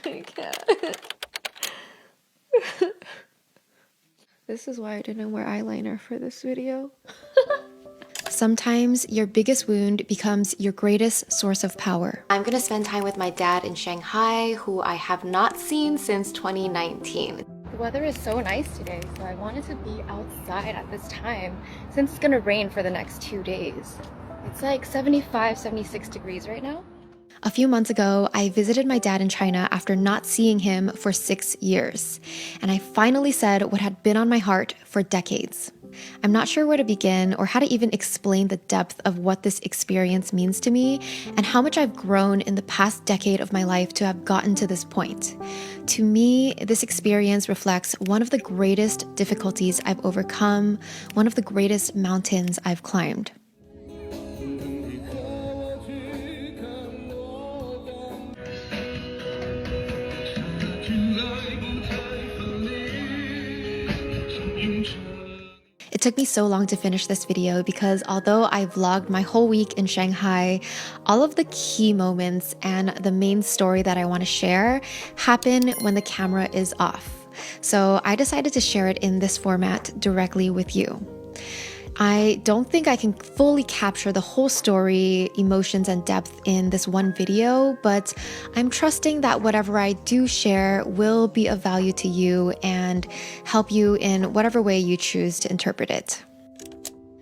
I can't. This is why I didn't wear eyeliner for this video. Sometimes your biggest wound becomes your greatest source of power. I'm gonna spend time with my dad in Shanghai, who I have not seen since 2019. The weather is so nice today, so I wanted to be outside at this time since it's gonna rain for the next 2 days. It's like 75, 76 degrees right now. A few months ago, I visited my dad in China after not seeing him for 6 years, and I finally said what had been on my heart for decades. I'm not sure where to begin or how to even explain the depth of what this experience means to me and how much I've grown in the past decade of my life to have gotten to this point. To me, this experience reflects one of the greatest difficulties I've overcome, one of the greatest mountains I've climbed. It took me so long to finish this video because although I vlogged my whole week in Shanghai, all of the key moments and the main story that I want to share happen when the camera is off. So I decided to share it in this format directly with you. I don't think I can fully capture the whole story, emotions, and depth in this one video, but I'm trusting that whatever I do share will be of value to you and help you in whatever way you choose to interpret it.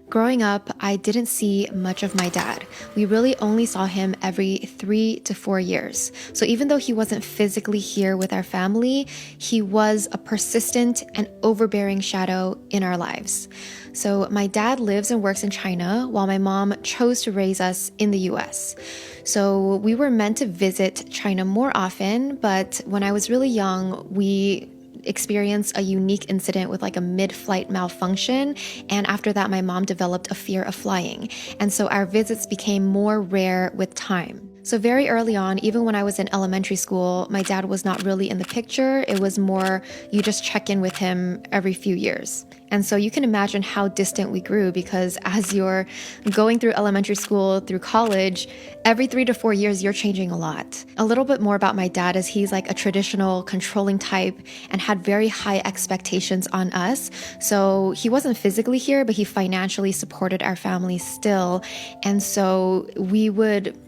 Growing up, I didn't see much of my dad. We really only saw him every 3 to 4 years. So even though he wasn't physically here with our family, he was a persistent and overbearing shadow in our lives. So my dad lives and works in China while my mom chose to raise us in the US. So we were meant to visit China more often, but when I was really young, we experienced a unique incident with like a mid-flight malfunction, and after that my mom developed a fear of flying, and so our visits became more rare with time. So very early on, even when I was in elementary school, my dad was not really in the picture. It was more you just check in with him every few years. And so you can imagine how distant we grew, because as you're going through elementary school, through college, every 3 to 4 years, you're changing a lot. A little bit more about my dad is he's like a traditional controlling type and had very high expectations on us. So he wasn't physically here, but he financially supported our family still. And so we would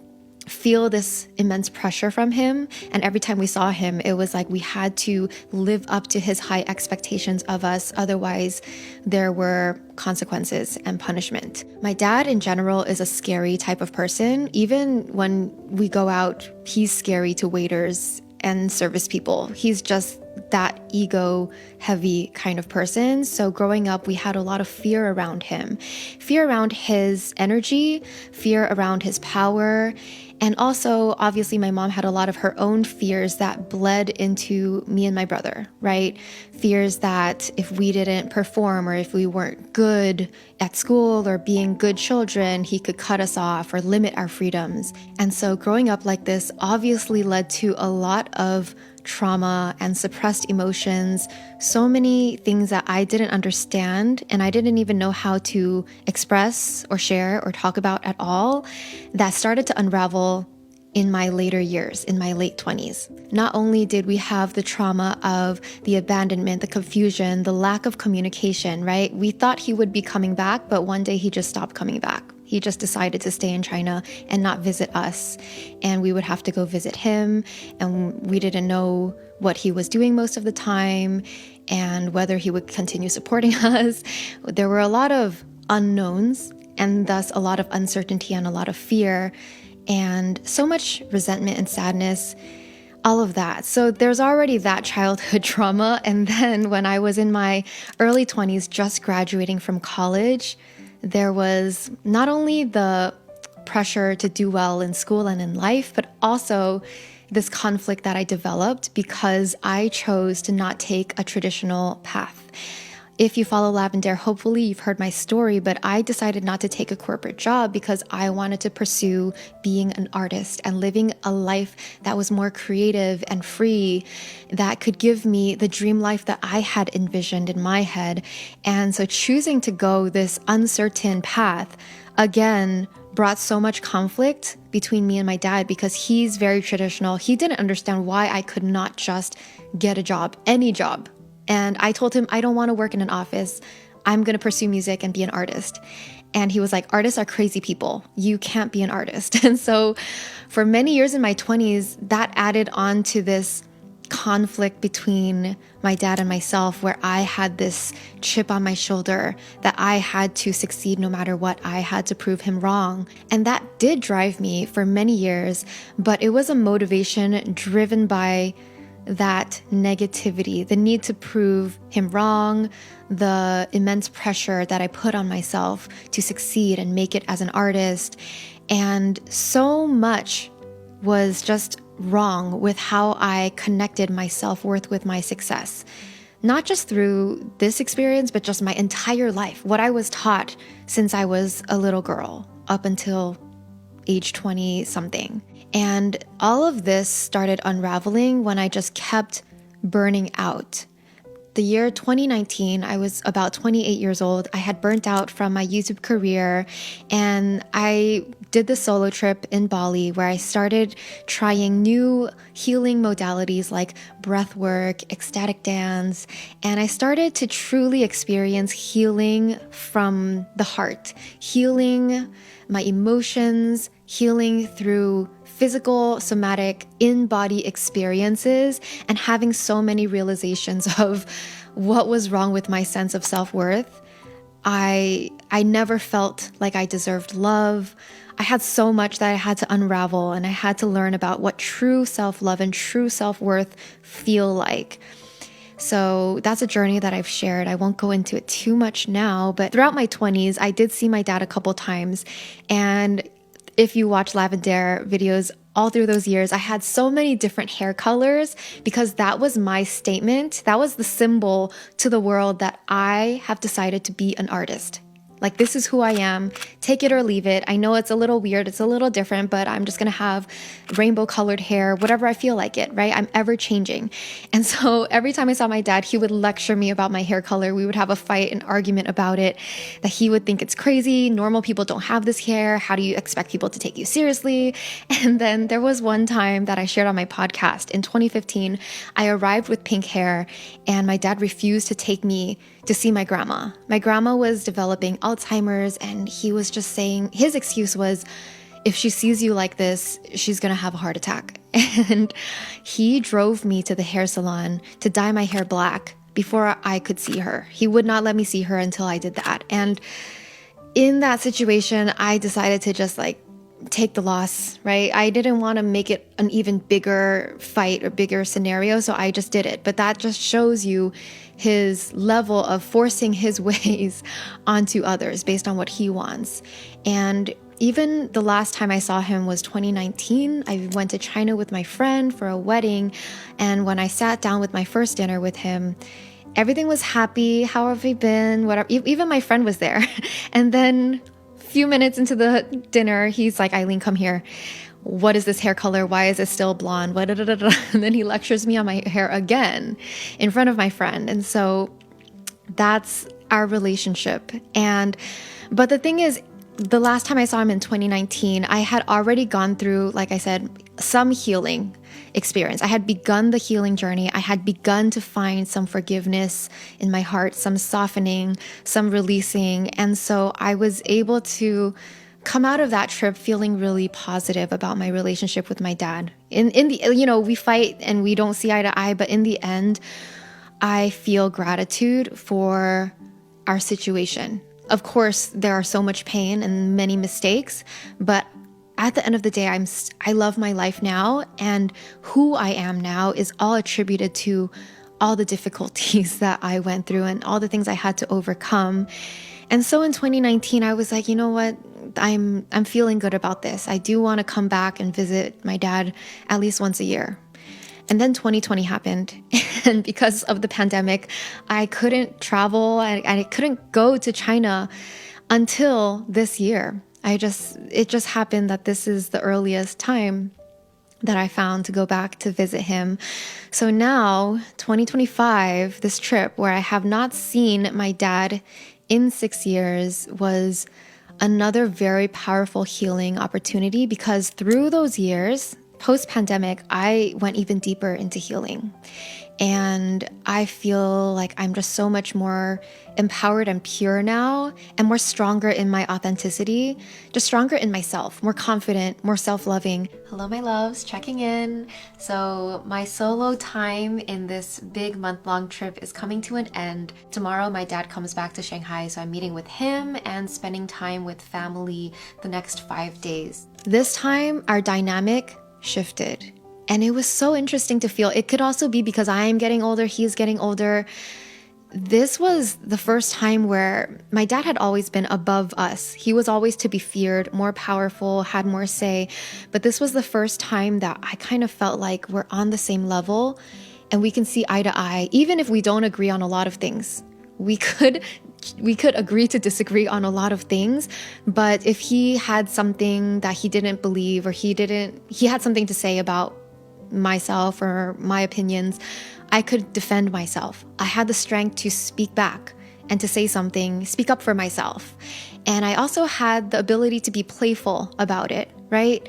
feel this immense pressure from him, and every time we saw him, it was like we had to live up to his high expectations of us, otherwise there were consequences and punishment. My dad in general is a scary type of person. Even when we go out, he's scary to waiters and service people. He's just that ego heavy kind of person. So growing up, we had a lot of fear around him, fear around his energy, fear around his power. And also, obviously, my mom had a lot of her own fears that bled into me and my brother, right? Fears that if we didn't perform or if we weren't good at school or being good children, he could cut us off or limit our freedoms. And so growing up like this obviously led to a lot of trauma and suppressed emotions, so many things that I didn't understand and I didn't even know how to express or share or talk about at all, that started to unravel in my later years, in my late 20s. Not only did we have the trauma of the abandonment, the confusion, the lack of communication, right? We thought he would be coming back, but one day he just stopped coming back. He just decided to stay in China and not visit us. And we would have to go visit him. And we didn't know what he was doing most of the time and whether he would continue supporting us. There were a lot of unknowns and thus a lot of uncertainty and a lot of fear and so much resentment and sadness, all of that. So there's already that childhood trauma. And then when I was in my early 20s, just graduating from college, there was not only the pressure to do well in school and in life, but also this conflict that I developed because I chose to not take a traditional path. If you follow Lavender, hopefully you've heard my story, but I decided not to take a corporate job because I wanted to pursue being an artist and living a life that was more creative and free, that could give me the dream life that I had envisioned in my head. And so choosing to go this uncertain path, again, brought so much conflict between me and my dad because he's very traditional. He didn't understand why I could not just get a job, any job. And I told him, I don't want to work in an office. I'm going to pursue music and be an artist. And he was like, artists are crazy people. You can't be an artist. And so for many years in my 20s, that added on to this conflict between my dad and myself, where I had this chip on my shoulder that I had to succeed no matter what. I had to prove him wrong. And that did drive me for many years, but it was a motivation driven by that negativity, the need to prove him wrong, the immense pressure that I put on myself to succeed and make it as an artist. And so much was just wrong with how I connected my self-worth with my success. Not just through this experience, but just my entire life, what I was taught since I was a little girl up until age 20 something. And all of this started unraveling when I just kept burning out. The year 2019, I was about 28 years old. I had burnt out from my YouTube career, and I did the solo trip in Bali where I started trying new healing modalities like breath work, ecstatic dance, and I started to truly experience healing from the heart, healing my emotions, healing through physical, somatic, in-body experiences, and having so many realizations of what was wrong with my sense of self-worth. I never felt like I deserved love. I had so much that I had to unravel, and I had to learn about what true self-love and true self-worth feel like. So that's a journey that I've shared. I won't go into it too much now, but throughout my 20s, I did see my dad a couple times. And if you watch Lavender videos all through those years, I had so many different hair colors because that was my statement. That was the symbol to the world that I have decided to be an artist. Like, this is who I am. Take it or leave it. I know it's a little weird. It's a little different, but I'm just going to have rainbow colored hair, whatever I feel like it, right? I'm ever changing. And so every time I saw my dad, he would lecture me about my hair color. We would have a fight, an argument about it, that he would think it's crazy. Normal people don't have this hair. How do you expect people to take you seriously? And then there was one time that I shared on my podcast in 2015, I arrived with pink hair and my dad refused to take me to see my grandma. My grandma was developing Alzheimer's, and he was just saying, his excuse was, if she sees you like this, she's gonna have a heart attack. And he drove me to the hair salon to dye my hair black before I could see her. He would not let me see her until I did that. And in that situation, I decided to just take the loss, right? I didn't want to make it an even bigger fight or bigger scenario, so I just did it. But that just shows you his level of forcing his ways onto others based on what he wants. And even the last time I saw him was 2019. I went to China with my friend for a wedding, and when I sat down with my first dinner with him, everything was happy. How have you been? Whatever. Even my friend was there. And then few minutes into the dinner, he's like, Eileen, come here. What is this hair color? Why is it still blonde? And then he lectures me on my hair again in front of my friend. And so that's our relationship. But the thing is, the last time I saw him in 2019, I had already gone through, like I said, some healing experience. I had begun the healing journey. I had begun to find some forgiveness in my heart, some softening, some releasing. And so I was able to come out of that trip feeling really positive about my relationship with my dad. In the, we fight and we don't see eye to eye, but in the end, I feel gratitude for our situation. Of course, there are so much pain and many mistakes, but at the end of the day, I love my life now, and who I am now is all attributed to all the difficulties that I went through and all the things I had to overcome. And so in 2019, I was like, you know what? I'm feeling good about this. I do want to come back and visit my dad at least once a year. And then 2020 happened. And because of the pandemic, I couldn't travel and I couldn't go to China until this year. It just happened that this is the earliest time that I found to go back to visit him. So now, 2025, this trip where I have not seen my dad in 6 years was another very powerful healing opportunity, because through those years, post-pandemic, I went even deeper into healing. And I feel like I'm just so much more empowered and pure now, and more stronger in my authenticity, just stronger in myself, more confident, more self-loving. Hello, my loves, checking in. So my solo time in this big month-long trip is coming to an end. Tomorrow, my dad comes back to Shanghai, so I'm meeting with him and spending time with family the next 5 days. This time, our dynamic shifted. And it was so interesting to feel. It could also be because I am getting older, he's getting older. This was the first time where my dad had always been above us. He was always to be feared, more powerful, had more say. But this was the first time that I kind of felt like we're on the same level and we can see eye to eye, even if we don't agree on a lot of things. We could agree to disagree on a lot of things, but if he had something that he didn't believe, or he had something to say about myself or my opinions, I could defend myself. I had the strength to speak back and to say something, speak up for myself. And I also had the ability to be playful about it, right?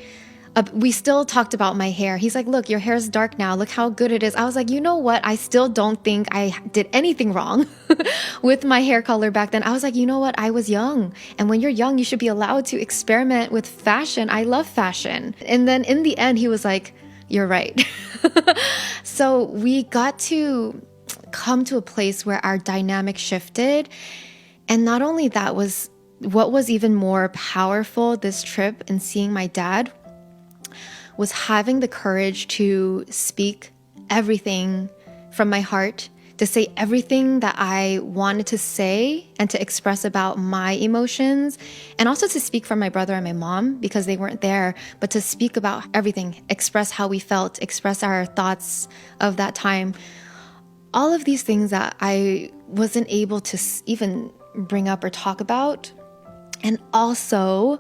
We still talked about my hair. He's like, look, your hair's dark now. Look how good it is. I was like, you know what? I still don't think I did anything wrong with my hair color back then. I was like, you know what? I was young. And when you're young, you should be allowed to experiment with fashion. I love fashion. And then in the end, he was like, you're right. So we got to come to a place where our dynamic shifted. And not only that, was what was even more powerful this trip and seeing my dad was having the courage to speak everything from my heart, to say everything that I wanted to say and to express about my emotions, and also to speak for my brother and my mom because they weren't there, but to speak about everything, express how we felt, express our thoughts of that time. All of these things that I wasn't able to even bring up or talk about, and also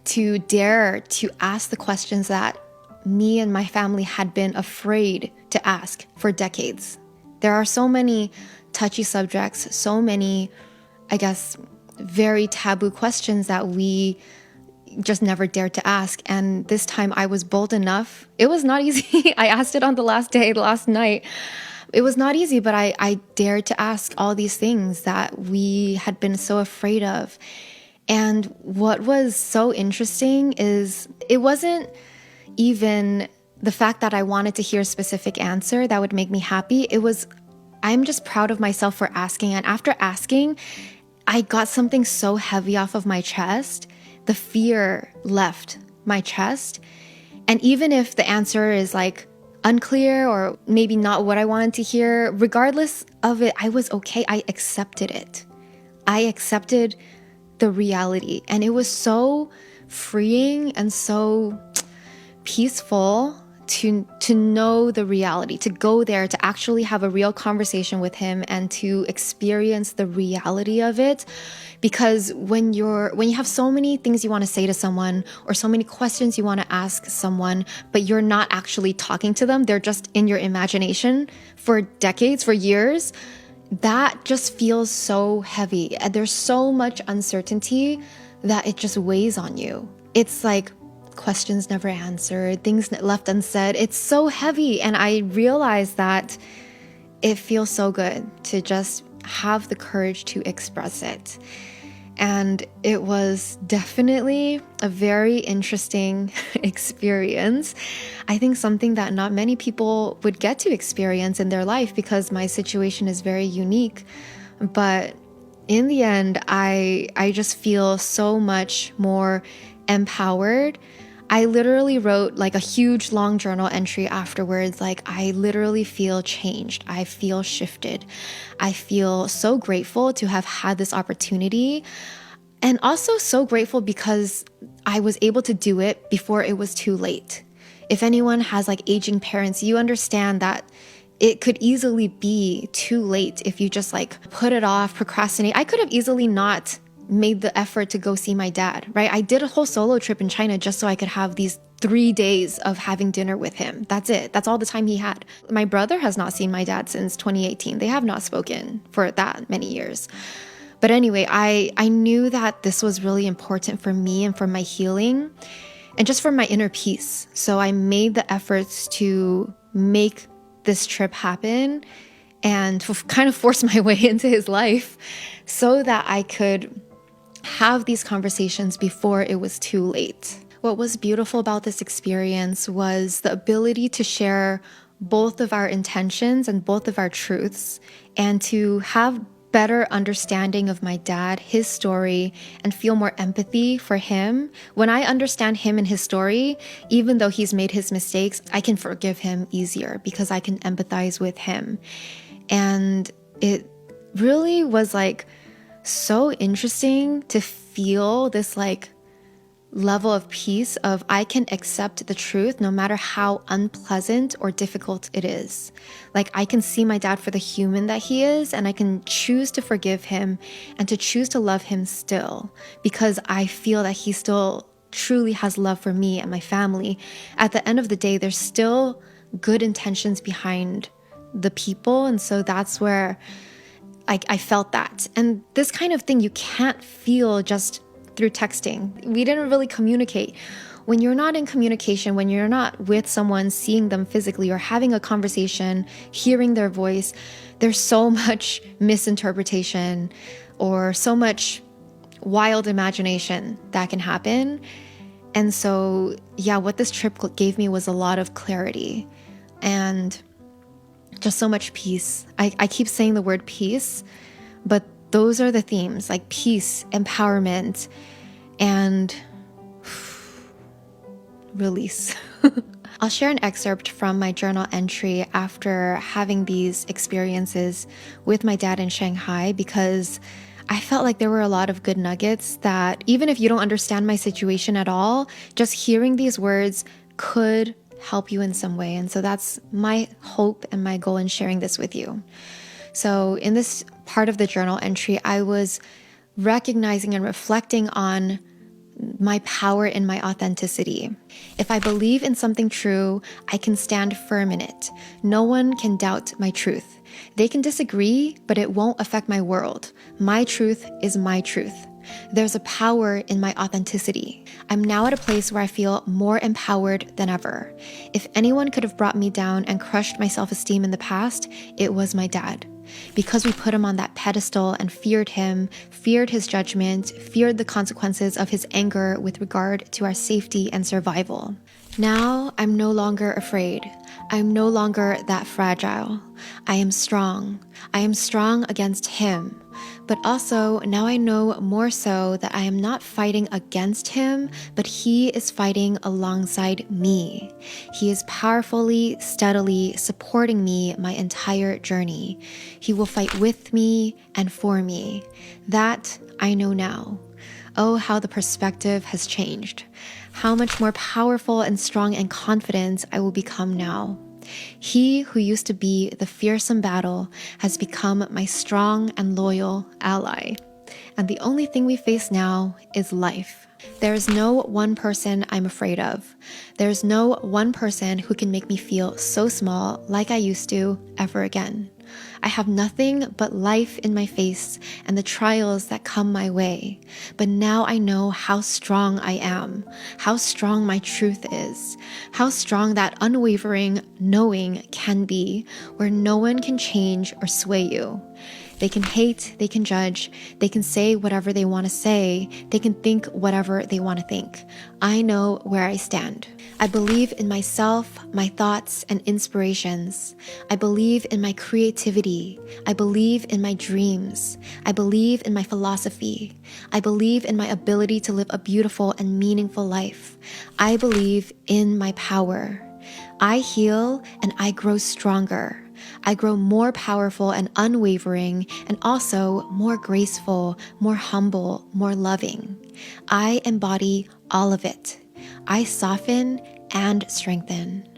to dare to ask the questions that me and my family had been afraid to ask for decades. There are so many touchy subjects, so many, I guess, very taboo questions that we just never dared to ask. And this time I was bold enough. It was not easy. I asked it on the last night. It was not easy, but I dared to ask all these things that we had been so afraid of. And what was so interesting is it wasn't even the fact that I wanted to hear a specific answer that would make me happy. It was, I'm just proud of myself for asking. And after asking, I got something so heavy off of my chest. The fear left my chest. And even if the answer is like unclear or maybe not what I wanted to hear, regardless of it, I was okay. I accepted it. I accepted the reality. And it was so freeing and so peaceful to know the reality, to go there, to actually have a real conversation with him and to experience the reality of it. Because when you have so many things you want to say to someone or so many questions you want to ask someone, but you're not actually talking to them, they're just in your imagination for decades, for years, that just feels so heavy. And there's so much uncertainty that it just weighs on you. It's like questions never answered, things left unsaid. It's so heavy. And I realized that it feels so good to just have the courage to express it. And it was definitely a very interesting experience. I think something that not many people would get to experience in their life because my situation is very unique. But in the end, I just feel so much more empowered. I literally wrote like a huge long journal entry afterwards. Like, I literally feel changed. I feel shifted. I feel so grateful to have had this opportunity, and also so grateful because I was able to do it before it was too late. If anyone has like aging parents, you understand that it could easily be too late if you just like put it off, procrastinate. I could have easily not made the effort to go see my dad, right? I did a whole solo trip in China just so I could have these 3 days of having dinner with him. That's it. That's all the time he had. My brother has not seen my dad since 2018. They have not spoken for that many years. But anyway, I knew that this was really important for me and for my healing and just for my inner peace. So I made the efforts to make this trip happen and kind of force my way into his life so that I could have these conversations before it was too late. What was beautiful about this experience was the ability to share both of our intentions and both of our truths, and to have better understanding of my dad, his story, and feel more empathy for him. When I understand him and his story, even though he's made his mistakes, I can forgive him easier because I can empathize with him. And it really was like so interesting to feel this like level of peace of I can accept the truth no matter how unpleasant or difficult it is. Like I can see my dad for the human that he is, and I can choose to forgive him and to choose to love him still, because I feel that he still truly has love for me and my family. At the end of the day, there's still good intentions behind the people, and so that's where I felt that. And this kind of thing you can't feel just through texting. We didn't really communicate. When you're not in communication, when you're not with someone, seeing them physically or having a conversation, hearing their voice, there's so much misinterpretation or so much wild imagination that can happen. And so, yeah, what this trip gave me was a lot of clarity and just so much peace. I keep saying the word peace, but those are the themes, like peace, empowerment, and release. I'll share an excerpt from my journal entry after having these experiences with my dad in Shanghai, because I felt like there were a lot of good nuggets that even if you don't understand my situation at all, just hearing these words could help you in some way. And so that's my hope and my goal in sharing this with you. So in this part of the journal entry, I was recognizing and reflecting on my power in my authenticity. If I believe in something true, I can stand firm in it. No one can doubt my truth. They can disagree, but it won't affect my world. My truth is my truth. There's a power in my authenticity. I'm now at a place where I feel more empowered than ever. If anyone could have brought me down and crushed my self-esteem in the past, it was my dad. Because we put him on that pedestal and feared him, feared his judgment, feared the consequences of his anger with regard to our safety and survival. Now I'm no longer afraid. I'm no longer that fragile. I am strong. I am strong against him. But also, now I know more so that I am not fighting against him, but he is fighting alongside me. He is powerfully, steadily supporting me my entire journey. He will fight with me and for me. That I know now. Oh, how the perspective has changed. How much more powerful and strong and confident I will become now. He who used to be the fearsome battle has become my strong and loyal ally. And the only thing we face now is life. There is no one person I'm afraid of. There is no one person who can make me feel so small like I used to ever again. I have nothing but life in my face and the trials that come my way. But now I know how strong I am, how strong my truth is, how strong that unwavering knowing can be, where no one can change or sway you. They can hate, they can judge, they can say whatever they want to say, they can think whatever they want to think. I know where I stand. I believe in myself, my thoughts, and inspirations. I believe in my creativity. I believe in my dreams. I believe in my philosophy. I believe in my ability to live a beautiful and meaningful life. I believe in my power. I heal and I grow stronger. I grow more powerful and unwavering, and also more graceful, more humble, more loving. I embody all of it. I soften and strengthen.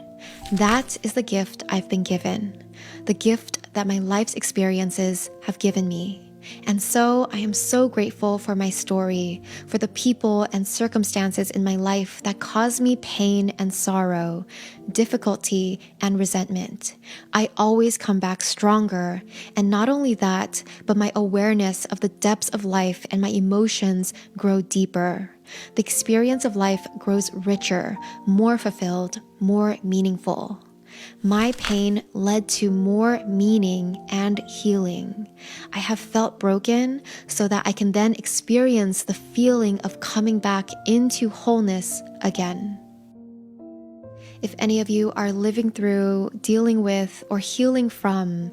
That is the gift I've been given, the gift that my life's experiences have given me. And so I am so grateful for my story, for the people and circumstances in my life that caused me pain and sorrow, difficulty and resentment. I always come back stronger. And not only that, but my awareness of the depths of life and my emotions grow deeper. The experience of life grows richer, more fulfilled, more meaningful. My pain led to more meaning and healing. I have felt broken so that I can then experience the feeling of coming back into wholeness again. If any of you are living through, dealing with, or healing from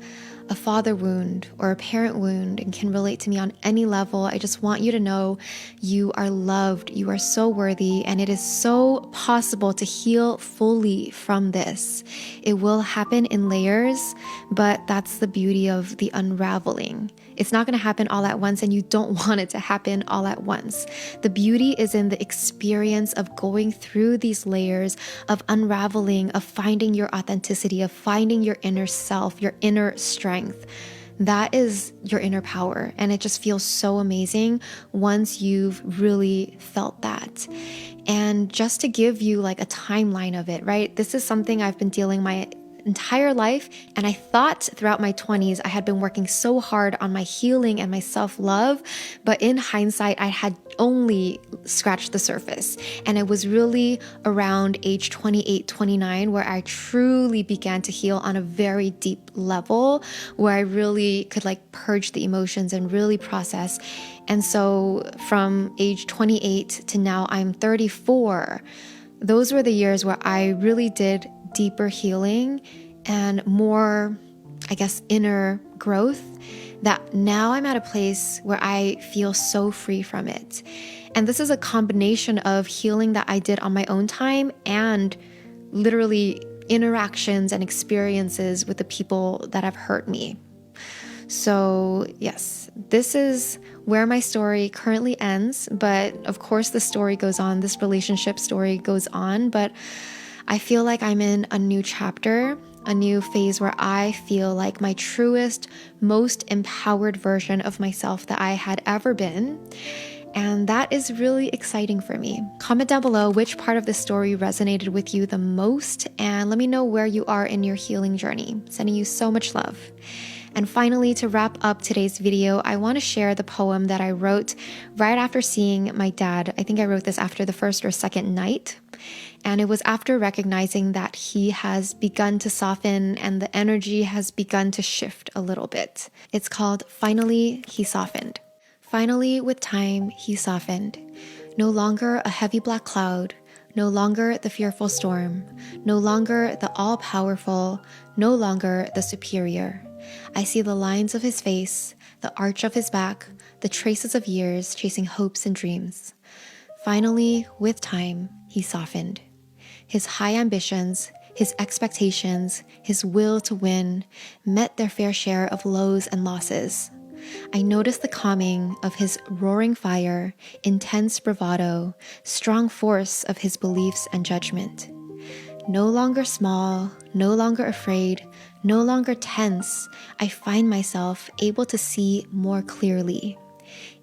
a father wound or a parent wound and can relate to me on any level, I just want you to know you are loved, you are so worthy, and it is so possible to heal fully from this. It will happen in layers, but that's the beauty of the unraveling. It's not going to happen all at once, and you don't want it to happen all at once. The beauty is in the experience of going through these layers, of unraveling, of finding your authenticity, of finding your inner self, your inner strength. That is your inner power, and it just feels so amazing once you've really felt that. And just to give you like a timeline of it, right? This is something I've been dealing my entire life, and I thought throughout my 20s I had been working so hard on my healing and my self-love, but in hindsight I had only scratched the surface. And it was really around age 28, 29 where I truly began to heal on a very deep level, where I really could like purge the emotions and really process. And so from age 28 to now I'm 34, those were the years where I really did deeper healing and more, I guess, inner growth, that now I'm at a place where I feel so free from it. And this is a combination of healing that I did on my own time and literally interactions and experiences with the people that have hurt me. So yes, this is where my story currently ends, but of course the story goes on, this relationship story goes on, but I feel like I'm in a new chapter, a new phase where I feel like my truest, most empowered version of myself that I had ever been. And that is really exciting for me. Comment down below which part of the story resonated with you the most, and let me know where you are in your healing journey. Sending you so much love. And finally, to wrap up today's video, I want to share the poem that I wrote right after seeing my dad. I think I wrote this after the first or second night. And it was after recognizing that he has begun to soften and the energy has begun to shift a little bit. It's called Finally, He Softened. Finally, with time, he softened. No longer a heavy black cloud, no longer the fearful storm, no longer the all-powerful, no longer the superior. I see the lines of his face, the arch of his back, the traces of years chasing hopes and dreams. Finally, with time, he softened. His high ambitions, his expectations, his will to win met their fair share of lows and losses. I noticed the calming of his roaring fire, intense bravado, strong force of his beliefs and judgment. No longer small, no longer afraid, no longer tense, I find myself able to see more clearly.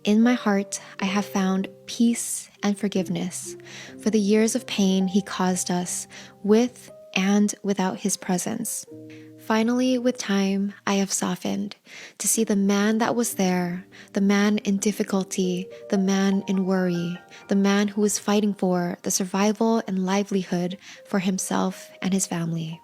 In my heart, I have found peace and forgiveness for the years of pain he caused us, with and without his presence. Finally, with time, I have softened to see the man that was there, the man in difficulty, the man in worry, the man who was fighting for the survival and livelihood for himself and his family.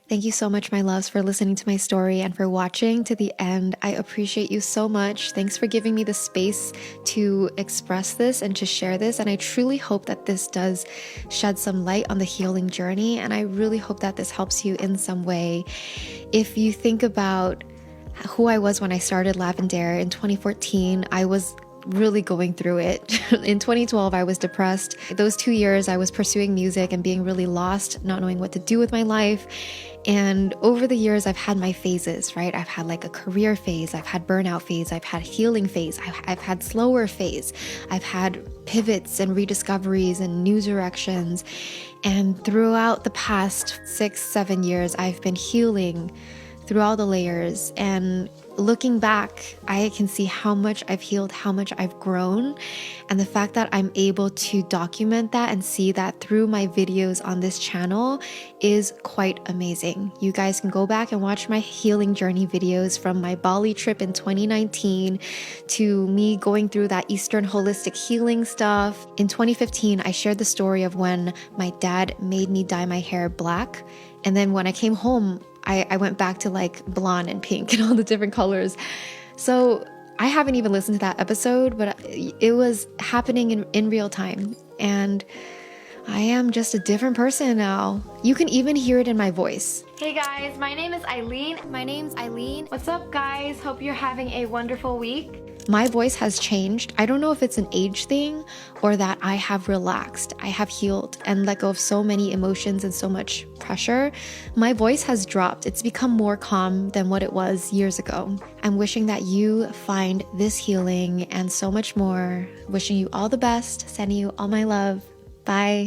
Thank you so much, my loves, for listening to my story and for watching to the end. I appreciate you so much. Thanks for giving me the space to express this and to share this. And I truly hope that this does shed some light on the healing journey. And I really hope that this helps you in some way. If you think about who I was when I started Lavender in 2014, I was really going through it. In 2012, I was depressed. Those 2 years, I was pursuing music and being really lost, not knowing what to do with my life. And over the years, I've had my phases, right? I've had like a career phase, I've had burnout phase, I've had healing phase, I've had slower phase, I've had pivots and rediscoveries and new directions. And throughout the past 6-7 years, I've been healing through all the layers. And looking back, I can see how much I've healed, how much I've grown. And the fact that I'm able to document that and see that through my videos on this channel is quite amazing. You guys can go back and watch my healing journey videos from my Bali trip in 2019 to me going through that Eastern holistic healing stuff. In 2015, I shared the story of when my dad made me dye my hair black. And then when I came home, I went back to like blonde and pink and all the different colors. So I haven't even listened to that episode, but it was happening in real time. And I am just a different person now. You can even hear it in my voice. Hey guys, my name is Eileen. What's up guys? Hope you're having a wonderful week. My voice has changed. I don't know if it's an age thing or that I have relaxed. I have healed and let go of so many emotions and so much pressure. My voice has dropped. It's become more calm than what it was years ago. I'm wishing that you find this healing and so much more. Wishing you all the best. Sending you all my love. Bye.